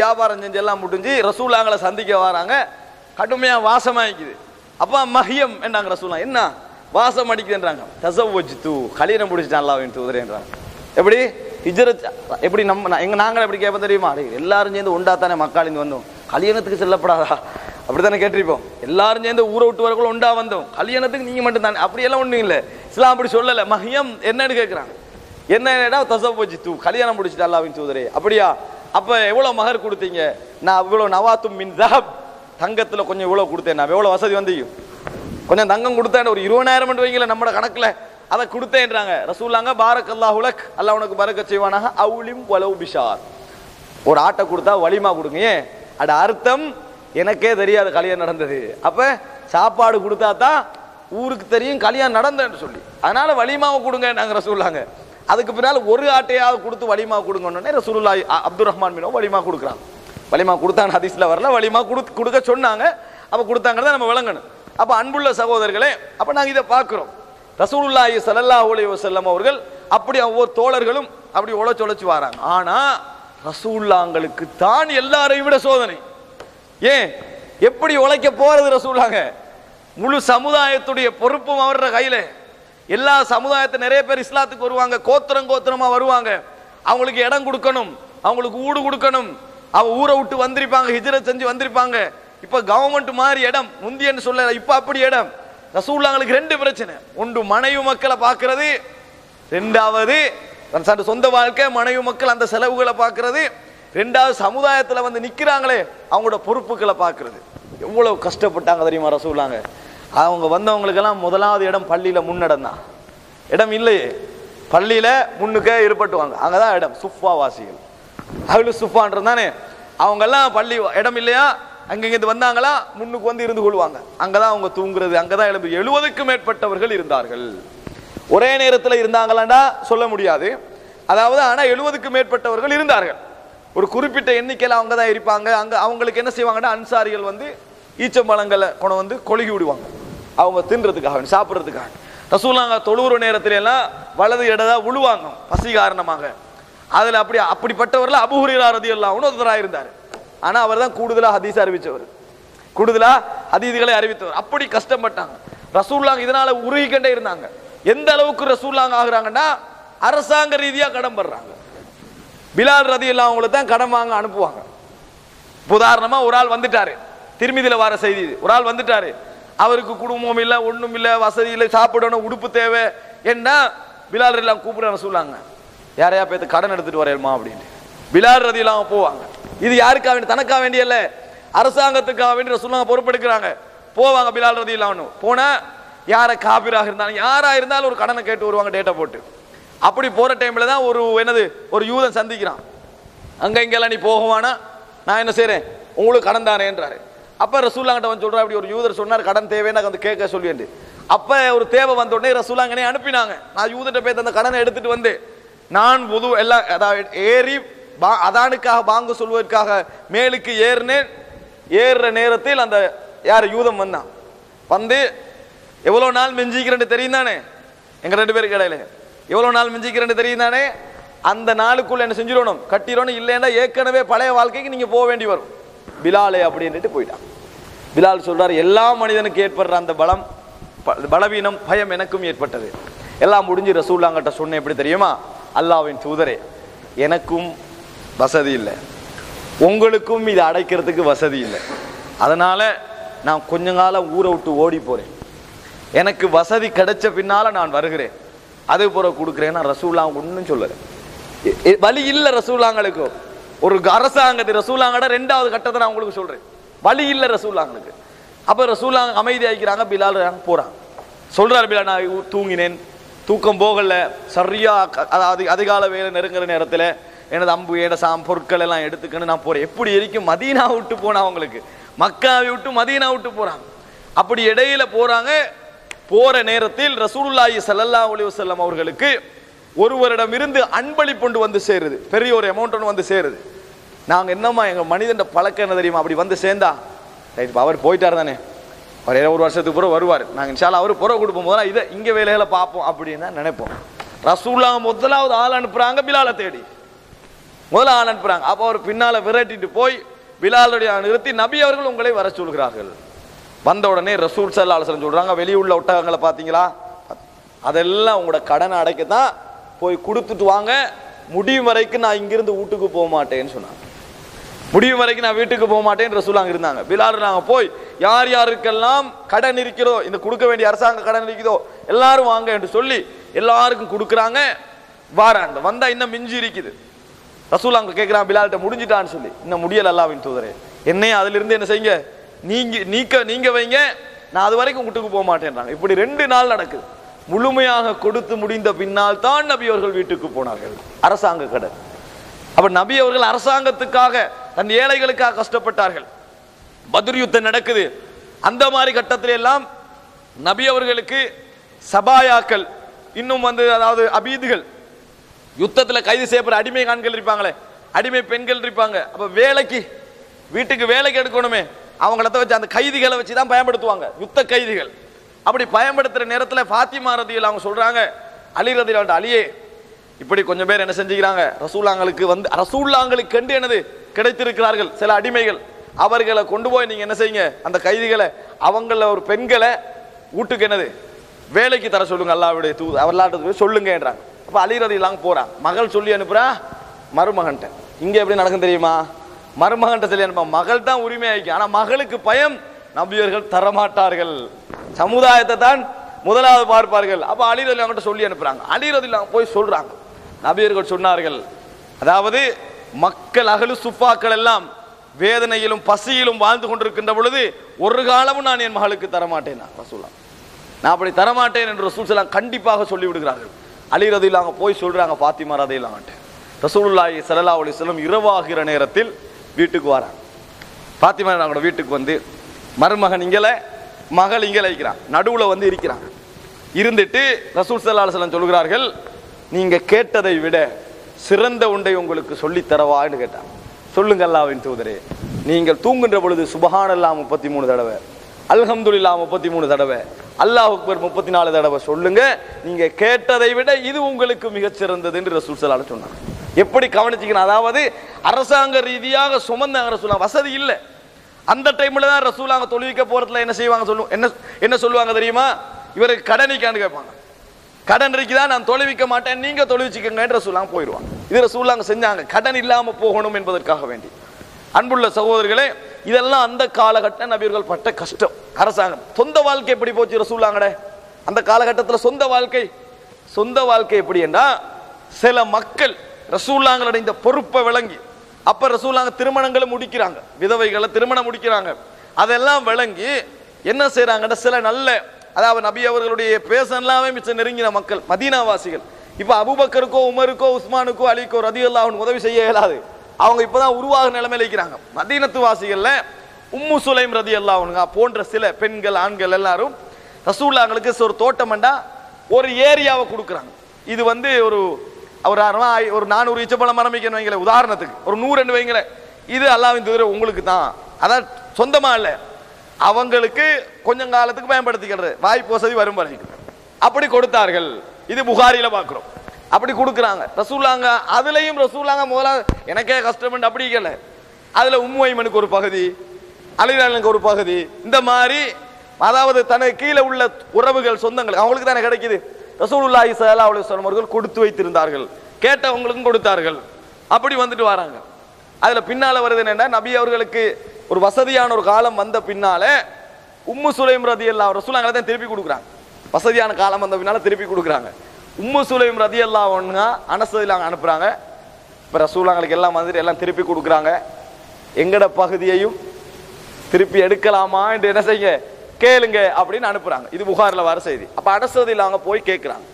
வியாபாரம் செஞ்சு எல்லாம் முடிஞ்சு ரசூலாங்களை சந்திக்க வராங்க. கடுமையா வாசமாயிக்குது. அப்ப மஹியம் என்றாங்க ரசூலா. என்ன வாசம் அடிக்குதுன்றாங்க. தஸவ்வஜ்து கல்யாணம் முடிச்சிட்டான் அல்லாஹ்வின் தூதரேன்றாங்க. எப்படி ஹிஜ்ரத் எப்படி நாங்கள் எப்படி கேட்போம் தெரியுமா? எல்லாரும் சேர்ந்து உண்டாத்தானே மக்காலிந்து வந்தோம், கல்யாணத்துக்கு செல்லப்படாதா அப்படித்தானே கேட்டிருப்போம். எல்லாரும் சேர்ந்து ஊரை விட்டு வரக்குள்ள உண்டா வந்தோம், கல்யாணத்துக்கு நீங்க மட்டும் தானே. அப்படி எல்லாம் ஒண்ணும் இல்லை. இஸ்லாம் அப்படி சொல்லல. மஹியம் என்னன்னு கேட்கிறாங்க. என்னடா தஸவ்வஜ்து கல்யாணம் முடிச்சிட்டு அல்லாஹ்வின் தூதரே. அப்படியா? அப்ப எவ்வளவு மகர் கொடுத்தீங்க? நான் இவ்வளவு நவாத்தும் மின் தஹப் தங்கத்துல கொஞ்சம் இவ்வளவு கொடுத்தேன். நான் எவ்வளவு வசதி வந்து கொஞ்சம் தங்கம் கொடுத்தேன், ஒரு 20,000 வைங்கள நம்ம கணக்குல அதை கொடுத்தேன்றாங்க. ரசூலாங்க பாரக்கல்லாஹு லக், அல்லாஹ் உனக்கு பரக்கத் செய்வானாக. அவுலிம் வலவு பிஷார், ஒரு ஆட்டை கொடுத்தா வலிமா கொடுங்க. ஏன் அட அர்த்தம் எனக்கே தெரியாது கல்யாணம் நடந்தது. அப்ப சாப்பாடு கொடுத்தா தான் ஊருக்கு தெரியும் கல்யாணம் நடந்தேன்னு சொல்லி, அதனால வலிமாவை கொடுங்க நாங்க ரசூலாங்க. அதுக்கு பின்னால் ஒரு ஆட்டையாவது கொடுத்து வலிமா கொடுங்கன்னு ரசூலுல்லாஹி அப்துர் ரஹ்மான் பின் வலிமா கொடுக்குறாங்க. வலிமா கொடுத்தாங்க, ஹதீஸ்ல வரல, வலிமா கொடுக்க சொன்னாங்க. அப்ப கொடுத்தாங்கிறத நம்ம விளங்கணும். அப்ப அன்புள்ள சகோதரர்களே, அப்ப நாங்க இதை பார்க்கிறோம். ரசூலுல்லாஹி ஸல்லல்லாஹு அலைஹி வஸல்லம் அவர்கள் அப்படி ஒவ்வொரு தோழர்களும் அப்படி உழைச்சு வராங்க. ஆனா ரசூலுல்லாஹ்களுக்கு தான் எல்லாரையும் விட சோதனை. ஏன் எப்படி உழைக்க போறது ரசூலுல்லாஹ்? முழு சமுதாயத்துடைய பொறுப்பும் அவரோட கையில. எல்லா சமுதாயத்தை நிறைய பேர் இஸ்லாத்துக்கு வருவாங்க, கோத்திரமா வருவாங்க. அவங்களுக்கு இடம் கொடுக்கணும், அவங்களுக்கு ஊடு கொடுக்கணும். அவங்க ஊரை விட்டு வந்திருப்பாங்க, ஹிஜ்ரத் செஞ்சு வந்திருப்பாங்க. இப்ப கவர்மெண்ட் மாதிரி இடம் முந்தியன்னு சொல்ல, இப்ப அப்படி இடம். ரசூலுல்லாஹ்களுக்கு 2 பிரச்சனை. ஒன்று மனைவி மக்களை பார்க்கிறது, 2வது சொந்த வாழ்க்கை, மனைவி மக்கள் அந்த செலவுகளை பார்க்கிறது, 2வது சமுதாயத்தில் வந்து நிக்கிறாங்களே அவங்களோட பொறுப்புகளை பார்க்கிறது. எவ்வளவு கஷ்டப்பட்டாங்க தெரியுமா ரசூலுல்லாஹ்? அவங்க வந்தவங்களுக்கெல்லாம் முதலாவது இடம் பள்ளியில முன்னிடம் தான். இடம் இல்லையே, பள்ளியில முன்னுக்கே இருப்பட்டுவாங்க, அங்கதான் இடம். சுஃபா வாசிகள் அஹ்லு சுஃபான்றது தானே. அவங்க எல்லாம் பள்ளி இடம் இல்லையா, அங்கிருந்து வந்தாங்களா முன்னுக்கு வந்து இருந்து கொள்வாங்க. அங்கதான் அவங்க தூங்குறது, அங்கதான் எழும்பு. 70க்கும் மேற்பட்டவர்கள் இருந்தார்கள். ஒரே நேரத்தில் இருந்தாங்களாண்டா சொல்ல முடியாது. அதாவது ஆனா 70க்கும் மேற்பட்டவர்கள் இருந்தார்கள். ஒரு குறிப்பிட்ட எண்ணிக்கையில் அவங்க தான் இருப்பாங்க. அங்க அவங்களுக்கு என்ன செய்வாங்கன்னா, அன்சாரிகள் வந்து ஈச்சம்பழங்களை கொண்டு வந்து கொழுகி விடுவாங்க, அவங்க தின்றதுக்காக சாப்பிட்றதுக்காக. ரசூலுல்லாஹ் தொழுகிற நேரத்துல எல்லாம் வலது இடதா விழுவாங்க பசி காரணமாக. அதுல அப்படிப்பட்டவர்கள் அபூ ஹுரைரா ரலியல்லாஹு அன்ஹு ஒருத்தராக இருந்தார். ஆனா அவர் தான் கூடுதலா ஹதீஸ் அறிவிச்சவர், கூடுதலா ஹதீஸ்களை அறிவித்தவர். அப்படி கஷ்டப்பட்டாங்க ரசூலுல்லாஹ். இதனால உருகிக்கண்டே இருந்தாங்க. எந்த அளவுக்கு ரசூலுல்லாஹ் ஆகுறாங்கன்னா, அரசாங்க ரீதியா கடன் படுறாங்க. பிலால் ரலியல்லாஹு அவங்களை தான் கடன் வாங்க அனுப்புவாங்க. உதாரணமா ஒரு ஆள் வந்துட்டாரு, திருமிதியில வர செய்தி, ஒரு ஆள் வந்துட்டாரு, அவருக்கு குடும்பம் இல்லை, ஒண்ணும் இல்லை, வசதி இல்லை, சாப்பிடணும், உடுப்பு தேவை. என்ன பிலால் ரலியல்லாஹு கூப்பிடுறாங்க ரசூலுல்லாஹ், யாரையா பேத்து கடன் எடுத்துட்டு வரேன்மா அப்படின்னு. பிலால் ரலியல்லாஹு போவாங்க. இது யாருக்காக வேண்டி? தனக்காக வேண்டிய இல்ல, அரசாங்கத்துக்காக வேண்டி ரசூலுல்லாஹ் பொறுப்பெடுக்கிறாங்க. போவாங்க பிலால் ரலியல்லாஹு அன்ஹு. போனா யார காபிராக இருந்தாலும் யாரா இருந்தாலும் ஒரு கடனை கேட்டு வருவாங்க, டேட்டா போட்டு. அப்படி போற டைம்ல தான் ஒரு யூதன் சந்திக்கிறான். அங்க இங்கெல்லாம் நீ போகுவானா, நான் என்ன செய்யறேன், உங்களுக்கு கடன் தானேன்றாரு. அப்ப ரசூலுல்லாஹ் கிட்ட வந்து சொல்றா, அப்படி ஒரு யூதர் சொன்னார் கடன் தேவைன்னு வந்து கேட்க சொல்லிட்டு. அப்ப ஒரு தேவை வந்த உடனே ரசூலுல்லாஹ் என்னை அனுப்பினாங்க. நான் யூதர்கிட்ட போய் அந்த கடனை எடுத்துட்டு வந்து, நான் பொது எல்லாம் அதாவது ஏறி அதானுக்காக பாங்கு சொல்வதற்காக மேலுக்கு ஏறினேன். ஏறுற நேரத்தில் அந்த யார் யூதம் வந்தான். வந்து எவ்வளவு நாள் மிஞ்சிக்கிறேன்னு தெரியும் தானே, எங்க 2 பேருக்கு இடையில எவ்வளவு நாள் மிஞ்சிக்கிறேன்னு தெரியும் தானே. அந்த நாளுக்குள்ள என்ன செஞ்சிடணும், கட்டிடணும். இல்லைன்னா ஏற்கனவே பழைய வாழ்க்கைக்கு நீங்க போக வேண்டி வரும். பிலாலே அப்படின்ட்டு போயிட்டான். பிலால் சொல்றாரு, எல்லா மனிதனுக்கு ஏற்படுற அந்த பலவீனம் பயம் எனக்கும் ஏற்பட்டது. எல்லாம் முடிஞ்சு ரசூலுல்லாஹ் கிட்ட சொன்னேன், எப்படி தெரியுமா, அல்லாஹ்வின் தூதரே, எனக்கும் வசதி இல்லை, உங்களுக்கும் இதை அடைக்கிறதுக்கு வசதி இல்லை. அதனால நான் கொஞ்ச காலம் ஊரை விட்டு ஓடி போறேன். எனக்கு வசதி கிடைச்ச பின்னால நான் வருகிறேன், அது போற கொடுக்குறேன். ரசூலுல்லாஹ் ஒன்னும் சொல்லல, வழி இல்லை ரசூலுல்லாஹ்களுக்கு. ஒரு அரசாங்கத்தை ரசூலுல்லாஹ்ட 2வது கட்டத்தை நான் உங்களுக்கு சொல்றேன், வழி இல்லை ரசூலுல்லாஹ்களுக்கு. அப்ப ரசூலுல்லாஹ் அமைதி ஆகிக்கிறாங்க. பிலால் போறாங்க. சொல்றாரு, பிலால் நான் தூங்கினேன், தூக்கம் போகல, சரியா அதாவது அதிகால வேலை நெருங்குற நேரத்தில் எனது அம்பு ஏட பொருட்கள் எல்லாம் எடுத்துக்கன்னு நான் போறேன். எப்படி இருக்கும், மதீனா விட்டு போனா அவங்களுக்கு, மக்காவை விட்டு மதீனா விட்டு போறாங்க. அப்படி இடையில போறாங்க. போற நேரத்தில் ரசூலுல்லாஹி ஸல்லல்லாஹு அலைஹி வஸல்லம் அவர்களுக்கு ஒருவரிடம் இருந்து அன்பளிப்பு வந்து சேருது, பெரிய ஒரு அமௌண்ட் ஒன்று வந்து சேருது. நாங்க என்னம்மா எங்க மனிதன் பழக்கம் என்ன தெரியுமா, அப்படி வந்து சேர்ந்தா அவர் போயிட்டார் தானே, அவர் 1 வருஷத்துக்கு பிறகு வருவார், நாங்க இன்ஷால்லா அவர் புறவு கொடுப்போம் போதா இதை இங்க வேலைகளை பார்ப்போம் அப்படின்னு தான் நினைப்போம். ரசூலுல்லாஹ் முதலாவது ஆள் அனுப்புறாங்க பிலாலை தேடி. முதல்ல ஆள் அனுப்புறாங்க. அப்போ அவர் பின்னால விரட்டிட்டு போய் பிலாலுடைய நிறுத்தி நபி அவர்கள் உங்களை வர சொல்கிறார்கள். வந்த உடனே ரசூல் ஸல்லல்லாஹு அலைஹி வஸல்லம் சொல்றாங்க, வெளியுள்ள ஒட்டகங்களை பார்த்தீங்களா, அதெல்லாம் உங்களோட கடனை அடைக்கத்தான், போய் கொடுத்துட்டு வாங்க, முடியும் வரைக்கும் நான் இங்கிருந்து வீட்டுக்கு போக மாட்டேன்னு சொன்னாங்க. முடியும் வரைக்கும் நான் வீட்டுக்கு போக மாட்டேன்னு ரசூல் அங்க இருந்தாங்க. பிலால் நாங்க போய் யார் யாருக்கெல்லாம் கடன் இருக்கிறதோ, இந்த கொடுக்க வேண்டிய அரசாங்க கடன் இருக்குதோ எல்லாரும் வாங்க என்று சொல்லி எல்லாருக்கும் கொடுக்குறாங்க. வாராங்க, வந்தா இன்னும் மிஞ்சி இருக்குது. ரசூல் அங்க கேட்கிறான் பிலால்கிட்ட, முடிஞ்சிட்டான்னு சொல்லி. இன்னும் முடியல அல்லாஹ்வின் தூதரே, என்னைய அதுல இருந்து என்ன செய்யுங்க, நீங்க வைங்க, நான் அது வரைக்கும் வீட்டுக்கு போக மாட்டேன்றாங்க. இப்படி 2 நாள் நடக்குது. முழுமையாக கொடுத்து முடிந்த பின்னால் தான் நபி அவர்கள் வீட்டுக்கு போனார்கள். அரசாங்க கடன். அப்ப நபி அவர்கள் அரசாங்கத்துக்காக, தன் ஏழைகளுக்காக கஷ்டப்பட்டார்கள். பத்ர் யுத்தம் நடக்குது. அந்த மாதிரி கட்டத்தில எல்லாம் நபி அவர்களுக்கு சபாயாக்கள், இன்னும் அதாவது அபீதுகள், யுத்தத்தில் கைது செய்யப்படுற அடிமை ஆண்கள் இருப்பாங்களே, அடிமை பெண்கள் இருப்பாங்க. அப்ப வேலைக்கு, வீட்டுக்கு வேலைக்கு எடுக்கணுமே, அவங்கள வச்சு அந்த கைதிகளை வச்சு தான் பயன்படுத்துவாங்க, யுத்த கைதிகள். அப்படி பயன்படுத்துற நேரத்தில் ஃபாத்திமா ரதியல்லாஹு அவங்க சொல்றாங்க, அலி ரதியல்லாஹு, அலியே, இப்படி கொஞ்சம் பேர் என்ன செஞ்சுக்கிறாங்க, ரசூலுல்லாஹ்களுக்கு கண்டு என்னது கிடைத்திருக்கிறார்கள் சில அடிமைகள், அவர்களை கொண்டு போய் நீங்க என்ன செய்யுங்க, அந்த கைதிகளை, அவங்கள ஒரு பெண்களை வீட்டுக்கு என்னது வேலைக்கு தர சொல்லுங்க, அல்லாஹ்வுடைய தூது அவர்களாட்ட சொல்லுங்க என்றாங்க. அப்ப அலி ரதியல்லாஹு போறான், மகள் சொல்லி அனுப்புறா மருமகன்ட்ட. இங்க எப்படி நடக்கும் தெரியுமா, மருமகன்ட்ட சொல்லி அனுப்ப, மகள் தான் உரிமை ஆயிக்கும். ஆனா மகளுக்கு பயம், நபியர்கள் தரமாட்டார்கள், சமுதாயத்தை தான் முதலாவது பார்ப்பார்கள். அப்ப அலி ரதியல்லாஹு சொல்லி அனுப்புறாங்க. அலி ரதியல்லாஹு போய் சொல்றாங்க, நபியர்கள் சொன்னார்கள், அதாவது மக்கள் அகலு சுஃபாக்கள் எல்லாம் வேதனையிலும் பசியிலும் வாழ்ந்து கொண்டிருக்கின்ற பொழுது ஒரு காலமும் நான் என் மகளுக்கு தரமாட்டேன், ரசூலுல்லாஹ் நான் அப்படி தரமாட்டேன் என்று ரசூல் ஸல்லல்லாஹு கண்டிப்பாக சொல்லி விடுகிறார்கள். அலி ரதியல்லாஹு போய் சொல்றாங்க ஃபாத்திமா ரதியல்லாஹு, ரசூலுல்லாஹி ஸல்லல்லாஹு அலைஹி வஸல்லம் இரவாகிற நேரத்தில் வீட்டுக்கு வராங்க. ஃபாத்திமா அவங்களோட வீட்டுக்கு வந்து மருமகன் இங்கல, மகள் இங்கே இருக்கிறான், நடுவில் இருக்கிறாங்க. இருந்துட்டு ரசூல் ஸல்லல்லாஹு அலைஹி வஸல்லம் சொல்கிறார்கள், நீங்க கேட்டதை விட சிறந்த ஒன்றை உங்களுக்கு சொல்லித் தரவான்னு கேட்டாங்க. சொல்லுங்க அல்லாஹ்வின் தூதரே, நீங்கள் தூங்குகின்ற பொழுது சுப்ஹானல்லாஹ் 33 தடவை, அல்ஹம்துலில்லாஹ் 33 தடவை, அல்லாஹ் அக்பர் 34 தடவை சொல்லுங்க, நீங்க கேட்டதை விட இது உங்களுக்கு மிகச் சிறந்தது என்று ரசூல் ஸல்லல்லாஹு அலைஹி வஸல்லம் சொன்னாங்க. எப்படி கவனிச்சிக்கணும், அதாவது அரசாங்க ரீதியாக சுமந்தாங்க ரசூலுல்லாஹ், வசதி இல்லை. அந்த டைம்ல தான் ரசூலுல்லாஹ் தொழுவிக்க போறதுல என்ன செய்வாங்க, என்ன சொல்லுவாங்க தெரியுமா, இவருக்கு கடனிக்கான்னு கேட்பாங்க. கடன் இருக்குதா, நான் தொழுவிக்க மாட்டேன், நீங்க தொழுவிச்சுக்கங்க ரசூலுல்லாஹ் போயிடுவாங்க. இது ரசூலுல்லாஹ் செஞ்சாங்க, கடன் இல்லாம போகணும் என்பதற்காக வேண்டி. அன்புள்ள சகோதரர்களே, இதெல்லாம் அந்த காலகட்ட நபியர்கள் பட்ட கஷ்டம். அரசாங்கம், சொந்த வாழ்க்கை எப்படி போச்சு ரசூலுல்லாஹ்ங்கட அந்த காலகட்டத்தில்? சொந்த வாழ்க்கை எப்படி என்றா, சில மக்கள் ரசூலுல்லாஹ்ங்களோட இந்த பொறுப்பை விளங்கி, அப்ப ரசூலுல்லாஹ் திருமணங்களை முடிக்கிறாங்க, விதவைகளை திருமணம் முடிக்கிறாங்க. அதெல்லாம் விளங்கி என்ன செய்யறாங்கன்னா, சில நல்ல, அதாவது நபி அவர்களுடைய பேசலாமே மிச்சம் நெருங்கின மக்கள் மதீனாவாசிகள், இப்ப அபூபக்கருக்கோ உமருக்கோ உஸ்மானுக்கோ அலிக்கோ ரதியல்லாஹு அன்ஹு உதவி செய்ய இயலாது, அவங்க இப்பதான் உருவாக நிலைமையில இருக்கிறாங்க. மதீனத்து வாசிகள்ல உம்மு சுலைம் ரதியல்லாஹு அன்ஹா போன்ற சில பெண்கள் ஆண்கள் எல்லாரும் ரசூலுல்லாஹ்ங்களுக்கு ஒரு தோட்டம்ண்டா ஒரு ஏரியாவை கொடுக்குறாங்க. இது ஒரு 400 ஈச்சப்பழம் மரம் வைக்கணும் வைங்களேன், உதாரணத்துக்கு ஒரு 100 வைங்களேன், இது அல்லாஹ்வின் தூதரே உங்களுக்கு தான், அதான் சொந்தமா இல்ல, அவங்களுக்கு கொஞ்சம் காலத்துக்கு பயன்படுத்திக்கிறது, வாய்ப்பு வசதி வரும் வரைக்கும் அப்படி கொடுத்தார்கள். இது புகாரில பார்க்கிறோம். அப்படி கொடுக்குறாங்க ரசூலுல்லாஹ். அதுலயும் ரசூலுல்லாஹ் முதல்ல எனக்கே கஷ்டம் அப்படி இல்ல, அதுல உம்மு ஐமனுக்கு ஒரு பகுதி, அலி ரலியல்லாஹு ஒரு பகுதி, இந்த மாதிரி அதாவது தனக்கு கீழே உள்ள உறவுகள் சொந்தங்கள் அவங்களுக்கு தானே கிடைக்குது. ரசூலுல்லாஹி ஸல்லல்லாஹு அலைஹி வஸல்லம் அவர்கள் கொடுத்து வைத்திருந்தார்கள், கேட்டவங்களுக்கும் கொடுத்தார்கள். அப்படி வந்துட்டு வராங்க. அதுல பின்னால வருது என்னன்னா, நபி அவர்களுக்கு ஒரு வசதியான ஒரு காலம் வந்த பின்னால உம்மு சுலைம் ரதியல்லாஹு ரசூலுல்லாஹ் தான் திருப்பி கொடுக்குறாங்க. வசதியான காலம் வந்த பின்னால திருப்பி கொடுக்குறாங்க. உம்மு சுலைம் ரதியல்லாஹு அன்ஹா அனஸ் ரலியல்லாஹு அனுப்புறாங்க. இப்ப ரசூலுல்லாஹ்ங்களுக்கு எல்லாம் வந்துட்டு எல்லாம் திருப்பி கொடுக்குறாங்க. எங்கட பகுதியையும் திருப்பி எடுக்கலாமா என்று என்ன செய்ய கேளுங்க அப்படின்னு அனுப்புறாங்க. இது புகாரில் வர செய்தி. அப்ப அனஸ் ரலியல்லாஹு போய் கேட்கிறாங்க.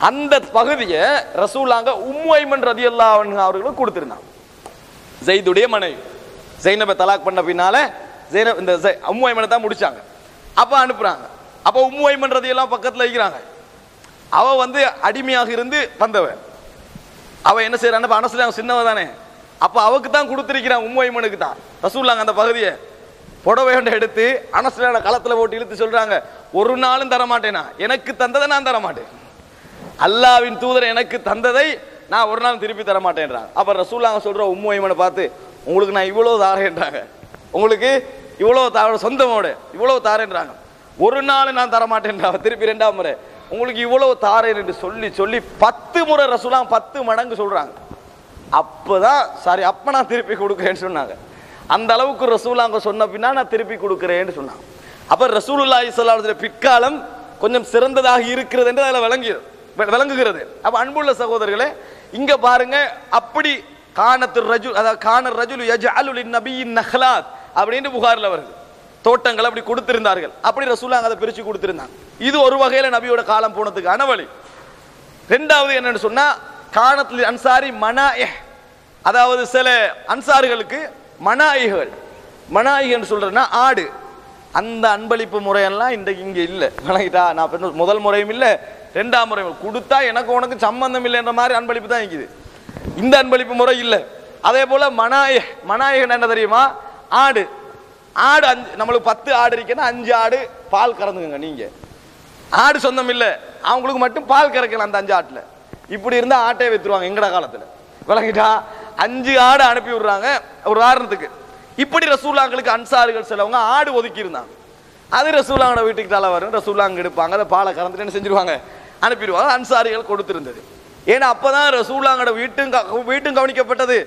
அந்த பகுதியை ரசூலுல்லாஹ் உம்மு ஐமன் ரதியல்லாஹு அன்ஹா அவர்களுக்கு கொடுத்திருந்தாங்க. ஸைதுடைய மனைவி ஸைனபை தலாக் பண்ண பின்னால இந்த உம்மு ஐமனை தான் முடிச்சாங்க. அப்ப அனுப்புறாங்க. அப்ப உம்மு ஐமன் ரதியல்லாஹு பக்கத்துல இருக்கிறாங்க. அவ அடிமையாக இருந்து வந்தவ. அவ என்ன செய்யறான், அனஸ் ரலியல்லாஹு சின்னவ தானே, அப்ப அவக்கு தான் கொடுத்திருக்கிறான், உம்மு ஐமனுக்கு தான். ரசூலுல்லாஹ் அந்த பகுதியை புடவை எடுத்து அனஸ் ரலியல்லாஹு களத்துல போட்டு இழுத்து சொல்றாங்க, ஒரு நாளும் தரமாட்டேனா, எனக்கு தந்ததை நான் தரமாட்டேன், அல்லாஹ்வின் தூதர் எனக்கு தந்ததை நான் ஒரு நாள் திருப்பி தர மாட்டேன்றாங்க. அப்ப ரசூலுல்லாஹ் சொல்ற உம்மு ஐமனை பார்த்து, உங்களுக்கு நான் இவ்வளவு தாரேன்றாங்க, உங்களுக்கு இவ்வளவு தார, சொந்தமோட இவ்வளவு தாரேன்றாங்க. ஒரு நாள் நான் தர மாட்டேன்றாங்க. திருப்பி 2ஆம் முறை உங்களுக்கு இவ்வளவு தாரேன் என்று சொல்லி சொல்லி 10 முறை ரசூலுல்லாஹ் 10 மடங்கு சொல்றாங்க. அப்பதான் சரி, அப்ப நான் திருப்பி கொடுக்குறேன்னு சொன்னாங்க. அந்த அளவுக்கு ரசூலுல்லாஹ் சொன்ன பின்னா நான் திருப்பி கொடுக்குறேன்னு சொன்னாங்க. அப்ப ரசூலுல்லாஹி ஸல்லல்லாஹு அலைஹி வஸல்லம் பிற்காலம் கொஞ்சம் சிறந்ததாக இருக்கிறது என்று அதில் விளங்குகிறது. அப்ப அன்புள்ள சகோதரர்களே, இங்க பாருங்க, அப்படி கானத்து ரஜுல், அதாவது கானர் ரஜுல் யஜஅலு லின்னபியின் நஹ்லாத் அப்படின்னு புகாரில் வருது. தோட்டங்கள் அப்படி கொடுத்திருந்தார்கள். அப்படி ரசூலுல்லாஹ் அதை பிரிச்சு கொடுத்திருந்தாங்க. இது ஒரு வகையில நபியோட காலம் போனதுக்கான வழி. ரெண்டாவது என்னன்னு சொன்னா, கானத்தில் அன்சாரி மனாயிஹ், அதாவது சில அன்சாரிகளுக்கு மனாயிகள், மனாயின்னு சொல்றேன்னா ஆடு, அந்த அன்பளிப்பு முறையெல்லாம் இன்றைக்கு இங்க இல்லை. வணங்கிட்டா, நான் முதல் முறையும் இல்லை, 2ஆம் முறையும் கொடுத்தா எனக்கு உனக்கு சம்பந்தம் இல்லைன்ற மாதிரி அன்பளிப்பு தான் இருக்குது. இந்த அன்பளிப்பு முறை இல்லை. அதே போல மனாயிகன் என்ன தெரியுமா, ஆடு, ஆடு நம்மளுக்கு 10 ஆடு இருக்குன்னா 5 ஆடு பால் கறந்துங்க. நீங்க ஆடு சொந்தம் இல்லை, அவங்களுக்கு மட்டும் பால் கறக்கலாம் அந்த 5 ஆட்டுல. இப்படி இருந்தா ஆட்டையை வித்துருவாங்க எங்கட காலத்துல. விளங்கிட்டா, 5 ஆடு அனுப்பி விடுறாங்க ஒரு உதாரணத்துக்கு. இப்படி ரசூலுல்லாஹ்களுக்கு அன்சாரிகள் சிலவங்க ஆடு ஒதுக்கி இருந்தாங்க. அது ரசூலுல்லாஹோட வீட்டுக்கு தலை வரும், ரசூலுல்லாஹ் எடுப்பாங்க, அதை பாலை கறந்துட்டு என்ன செஞ்சிருவாங்க, அனுப்பிடுவாங்க. அன்சாரிகள் கொடுத்திருந்தது. ஏன்னா அப்பதான் ரசூலுல்லாஹோட வீட்டும் கவனிக்கப்பட்டது.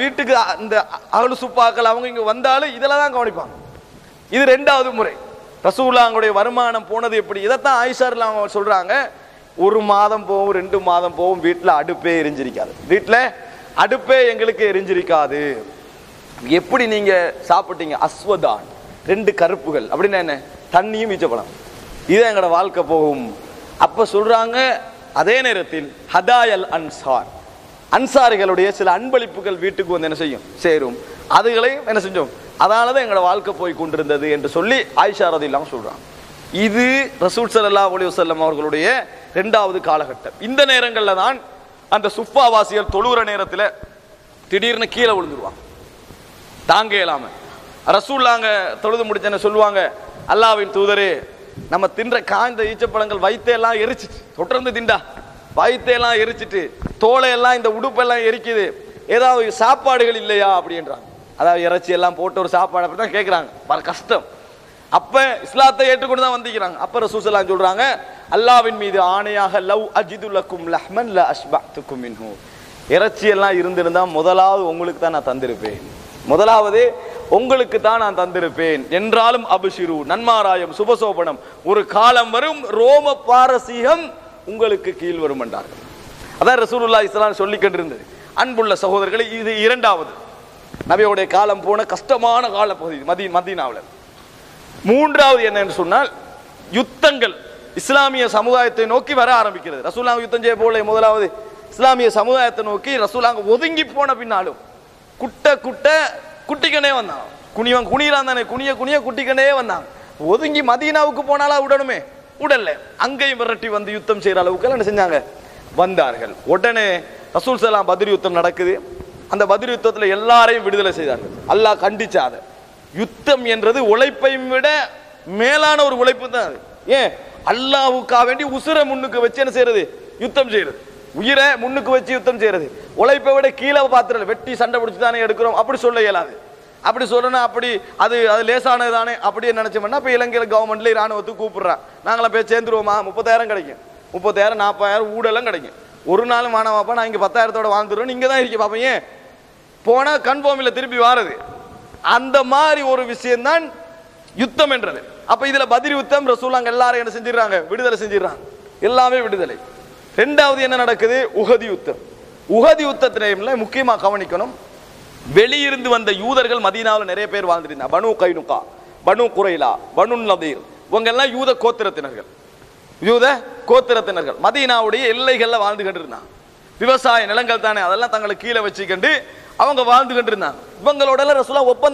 வீட்டுக்கு இந்த அகலு சுப்பாக்கள் அவங்க இங்க வந்தாலும் இதில் தான் கவனிப்பாங்க. இது 2ஆவது முறை. ரசூலுல்லாஹ்வுடைய வருமானம் போனது எப்படி, இதைத்தான் ஆயிஷா ரலியல்லாஹு அன்ஹா சொல்றாங்க, 1 மாதம் போகும் 2 மாதம் போகும் வீட்டில் அடுப்பே எரிஞ்சிருக்காது, வீட்டில் அடுப்பே எங்களுக்கு எரிஞ்சிருக்காது. எப்படி நீங்க சாப்பிட்டீங்க, அஸ்வதான் 2 கருப்புகள் அப்படின்னா என்ன, தண்ணியும் ஈச்சப்பழம், இது எங்களோட வாழ்க்கை போகும். அப்ப சொல்றாங்க, அதே நேரத்தில் ஹதாயல் அன்சார், அன்சாரிகளுடைய சில அன்பளிப்புகள் வீட்டுக்கு வந்து என்ன செய்யும், சேரும், அதுகளையும் என்ன செஞ்சோம், அதனாலதான் எங்களோட வாழ்க்கை போய் கொண்டிருந்தது என்று சொல்லி ஆயிஷா ரலியல்லாஹு அன்ஹா சொல்றாங்க. இது ரசூல் ஸல்லல்லாஹு அலைஹி வஸல்லம் அவர்களுடைய 2ஆவது காலகட்டம். இந்த நேரங்கள்ல தான் அந்த சுஃபாவாசிகள் தொழுகிற நேரத்தில் திடீர்னு கீழே விழுந்துருவாங்க, தாங்க இயலாம. ரசூலுல்லாஹ் தொழுது முடிச்சன சொல்லுவாங்க, அல்லாஹ்வின் தூதரே, நம்ம தின்ற காய்ந்த ஈச்சப்பழங்கள் வயிற்றையெல்லாம் எரிச்சிட்டு, தொடர்ந்து திண்டா வயிற்றையெல்லாம் எரிச்சிட்டு, தோலையெல்லாம் இந்த உடுப்பெல்லாம் எரிக்குது, ஏதாவது சாப்பாடுகள் இல்லையா அப்படின்றாங்க. அதாவது இறைச்சி எல்லாம் போட்டு ஒரு சாப்பாடு அப்படி தான் கேட்குறாங்க, பல கஷ்டம். அப்ப இஸ்லாத்தை ஏற்றுக்கொண்டு தான் வந்திக்கிறாங்க. அப்ப ரசூல் ஸல்லல்லாஹு அலைஹி வஸல்லம் சொல்றாங்க, அல்லாஹ்வின் மீது ஆணையாக, லவ் அஜிது லக்கும் லஹ்மன் ல அஷ்பஅதுக்கும் மின்ஹு, இறைச்சி எல்லாம் இருந்திருந்தா முதலாவது உங்களுக்கு தான் நான் தந்திருப்பேன், முதலாவது உங்களுக்கு தான் நான் தந்திருப்பேன். என்றாலும் அபுஷிரு, நன்மாராயம் சுபசோபனம், ஒரு காலம் வரும் ரோம பாரசீகம் உங்களுக்கு கீழ் வரும் என்றார்கள். அதான் ரசூலுல்லாஹி ஸல்லல்லாஹு அலைஹி வஸல்லம் சொல்லி கொண்டிருந்தது. அன்புள்ள சகோதரர்களே, இது 2ஆவது நபியோடைய காலம் போன கஷ்டமான கால பகுதி மதீனாவில். 3ஆவது என்னன்னு சொன்னால், யுத்தங்கள் இஸ்லாமிய சமுதாயத்தை நோக்கி வர ஆரம்பிக்கிறது. ரசூலுல்லாஹ் யுத்தம் செய்ய போல முதலாவது இஸ்லாமிய சமுதாயத்தை நோக்கி ரசூலுல்லாஹ் ஒதுங்கி போன பின்னாலும் குட்டிக்கனே வந்தாங்க. குனியலாம் தானே, குனிய குட்டிக்கனே வந்தாங்க. ஒதுங்கி மதீனாவுக்கு போனாலா விடணுமே, உடல்ல அங்கேயும் விரட்டி வந்து யுத்தம் செய்யற அளவுக்கு என்ன செஞ்சாங்க, வந்தார்கள். உடனே ரசூல் ஸல்லல்லாஹு பத்ர் யுத்தம் நடக்குது. அந்த பத்ர் யுத்தத்தில் எல்லாரையும் விடுதலை செய்தார்கள். அல்லாஹ் கண்டிச்சாத யுத்தம் என்றது உழைப்பையும் விட மேலான ஒரு உழைப்பு தான் அது. ஏன், அல்லாஹ்வுக்காக வேண்டி உசுரை முன்னுக்கு வச்சு என்ன செய்யறது, யுத்தம் செய்யறது, உயிரை முன்னுக்கு வச்சு யுத்தம் செய்யறது. உழைப்பை விட கீழே பாத்திரம் வெட்டி சண்டை பிடிச்சி தானே எடுக்கிறோம் அப்படி சொல்ல இயலாது. அப்படி சொல்லணும், அப்படி அது லேசானது தானே அப்படியே நினைச்சோம்னா, இப்போ இலங்கையில் கவர்மெண்ட்ல இராணுவத்துக்கு கூப்பிடுறான், நாங்களாம் போய் சேர்ந்துருவோமா, 30,000 கிடைக்கும், 30,000 40,000 ஊடெல்லாம் கிடைக்கும். ஒரு நாள் மாணவாப்பா நான் இங்கே 10,000 வாழ்ந்துருவோம், இங்கே தான் இருக்கி பார்ப்பேன், ஏன் போனால் கன்ஃபார்ம் இல்லை திருப்பி வாரது. அந்த மாதிரி ஒரு விஷயம்தான் யுத்தம் என்றது. அப்ப இதுல பத்ர் யுத்தம் ரசூலுல்லாஹ் எல்லாரும் என்ன செஞ்சிடறாங்க, விடுதலை செஞ்சிடறாங்க, எல்லாமே விடுதலை. 2ஆவது என்ன நடக்குது, உஹது யுத்தம். உஹது யுத்தத்தில முக்கியமா கவனிக்கணும், வெளியிருந்து வந்த யூதர்கள் மதீனாவில் நிறைய பேர் வாழ்ந்துருந்தாங்க. பனு கைனுகா, பனு குரைலா, பனு நதீர், இவங்க எல்லாம் யூத கோத்திரத்தினர்கள் மதீனாவுடைய எல்லைகள்ல வாழ்ந்து கொண்டிருந்தாங்க. விவசாய நிலங்கள் தானே, அதெல்லாம் தங்களை கீழே வச்சுக்கிண்டு அவங்க வாழ்ந்து கொண்டிருந்தாங்க. இவங்களோட ரசூலுல்லாஹ் ஒப்பந்தம்